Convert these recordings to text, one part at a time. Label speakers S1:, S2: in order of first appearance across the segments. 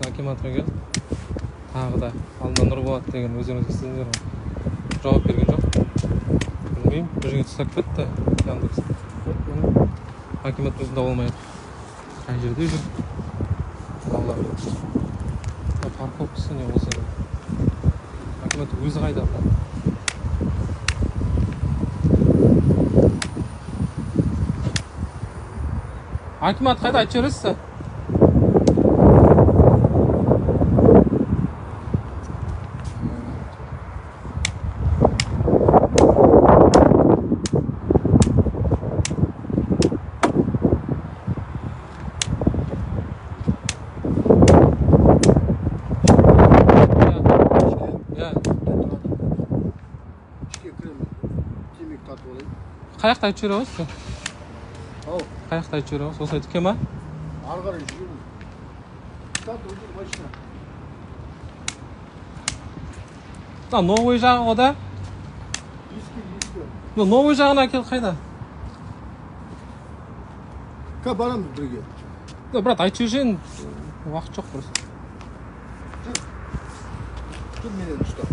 S1: акиматқа келіп тағы да алда Нұрболат деген өздеріңіз естідіңіздер ғой, жауап берген жоқ. Білмеймін, бір жерге ұстап кетті Яндекс. Акимат өзін таба алмайды. Қай жерде жүр? Алла біледі. Парковкасы не болса да. Акимат өзі қайда? Акимат қайда, айтып жібересіз? Қаяқта айтып жүре аласыз? Қаяқта айтып жүре аласыз? Осылай тіке ма?
S2: Ары қарай жүремін.
S1: Новый жағы ғой да? Новый жағына кел, қайда?
S2: Барамыз бірге.
S1: Брат, айтып жүрсең, уақыт жоқ просто.
S2: Тұр менен ұстап.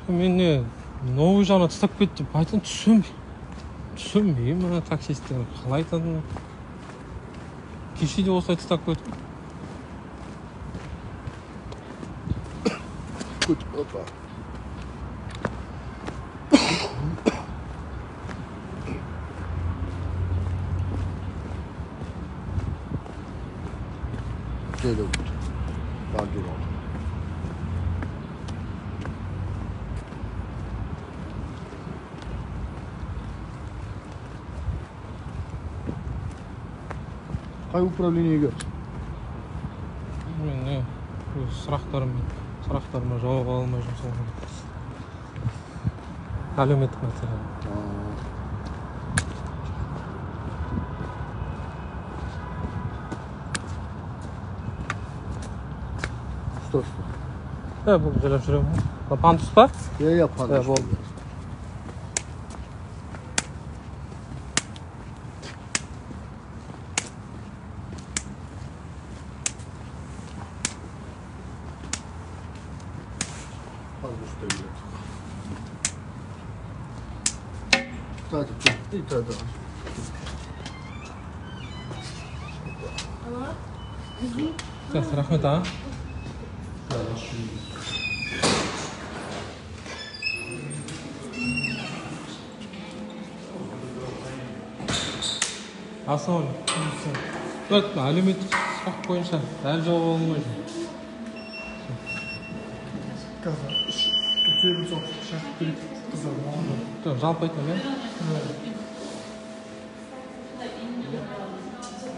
S1: Мен не, новый жағына тастап кетті деп айтын түсінбеймін таксисттер қалай айтатынын. Кеше де осылай тастап кетті.
S2: Опа. Şöyle oldu. Pardon oldu. Қай управлениеге?
S1: Мен не, сұрақтарыма жауап ала алмай жұмсалған. Әлеуметтік мәселе.
S2: Что?
S1: Бұл жайлап жүремін. Пандус па?
S2: Пандус.
S1: Болды. Жақсы, рахмет аға. Ассалаумағалейкум. Брат, әлеуметтік сұрақ бойынша әлі жауап ала алмай жүр. Жалпы айтам, иә?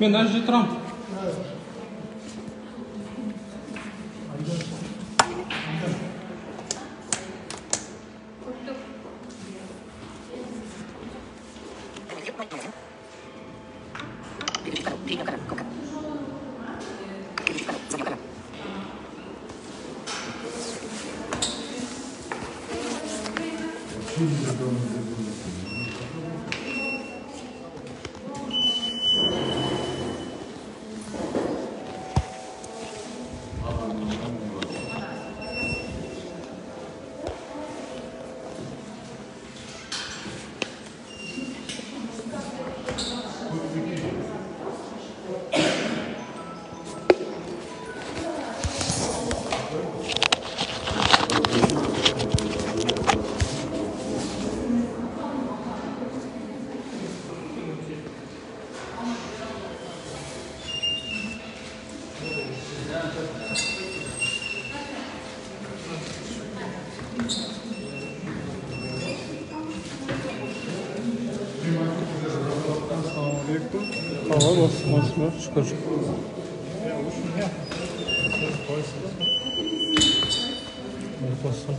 S1: Мен әлі жерде тұрамын. Şükür. Olsun.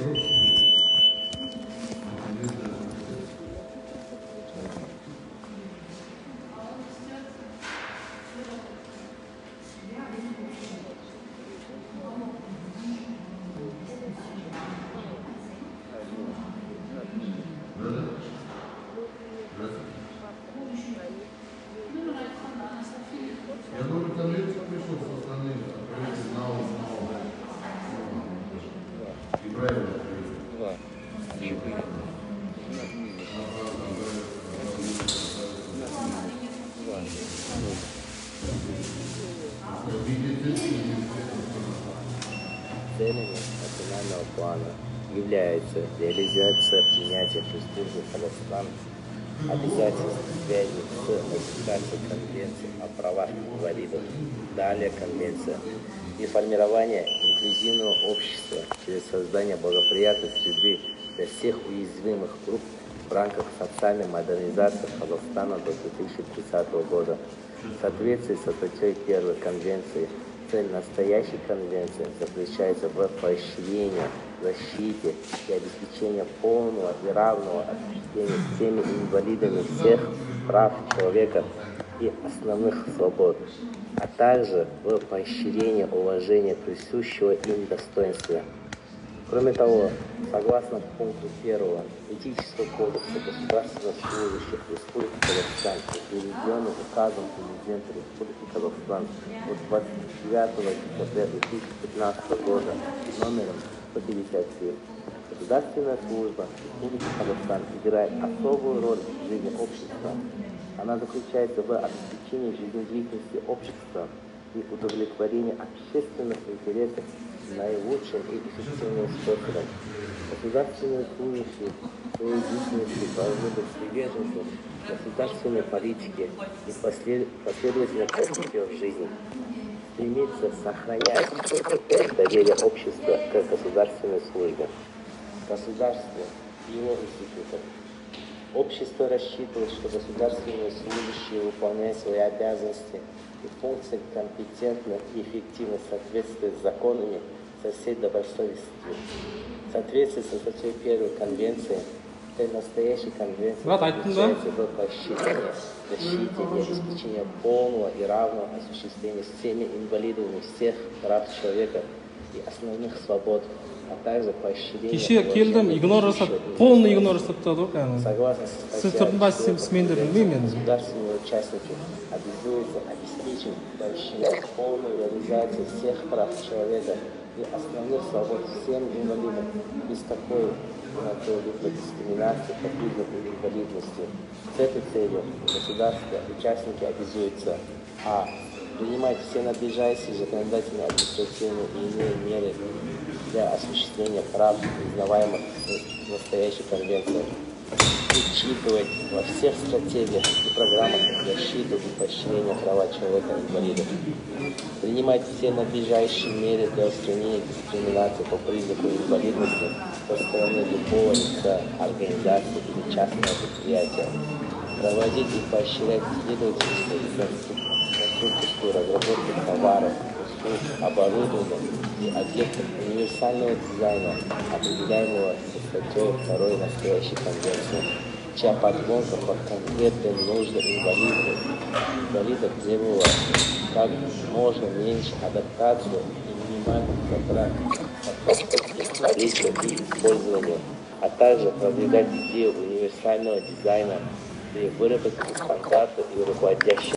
S2: Я думаю, конвенция пришла со стороны и правильно.
S3: Целями национального плана является реализация принятия Республики Казахстан обязательств, связанных с ратификацией Конвенции о правах инвалидов, далее Конвенция, и формирование инклюзивного общества через создание благоприятной среды для всех уязвимых групп в рамках социальной модернизации Казахстана до 2030 года. В соответствии со статьей 1 Конвенции, цель настоящей конвенции заключается в поощрении, защите и обеспечении полного и равного осуществления всеми инвалидами всех прав человека и основных свобод, а также в поощрении уважения присущего им достоинства. Кроме того, согласно пункту 1 Этического кодекса государственных служащих Республики Казахстан, утвержденного указом президента Республики Казахстан от 29 декабря 2015 года номером 153, Государственная служба Республики Казахстан играет особую роль в жизни общества. Она заключается в обеспечении жизнедеятельности общества и удовлетворении общественных интересов наилучшим и эффективным способом. Государственные служащие в своей деятельности должны быть приверженцы государственной политики и последовательно в жизни, стремиться сохранять доверие общества к государственной службе, государству и его институтам. Общество рассчитывает, что государственные служащие выполняют свои обязанности и функции компетентно и эффективно в соответствии с законами со всей добросовестностью. В соответствии со статьей 1 Конвенции, настоящей конвенции заключается в поощрении, защите и обеспечении полного и равного осуществления всеми инвалидами всех прав человека и основных свобод, а также поощрение
S1: полный игнор жасап тастады ғой.
S3: Согласно государственные участники обязуются обеспечить поощрение полной реализации всех прав человека и основных свобод всем инвалидам без какой-либо дискриминации по признаку инвалидности. С этой целью государство, участники обязуются принимать все надлежащие законодательные, административные и иные меры для осуществления прав, признаваемых настоящей конвенцией, учитывать во всех стратегиях и программах защиту и поощрения права человека-инвалидов, принимать все надлежащие меры для устранения дискриминации по признаку инвалидности со стороны любого лица, организации или частного предприятия, проводить и поощрять исследовательскую и конструкторскую разработку товаров, услуг, оборудования и объектов универсального дизайна, определяемого статьей 2 настоящей конвенции, чья подгонка под конкретные нужды инвалидов требовала как можно меньше адаптацию и минимальных затрат по и использованию, а также продвигать идею универсального дизайна при выработке стандартов и руководящих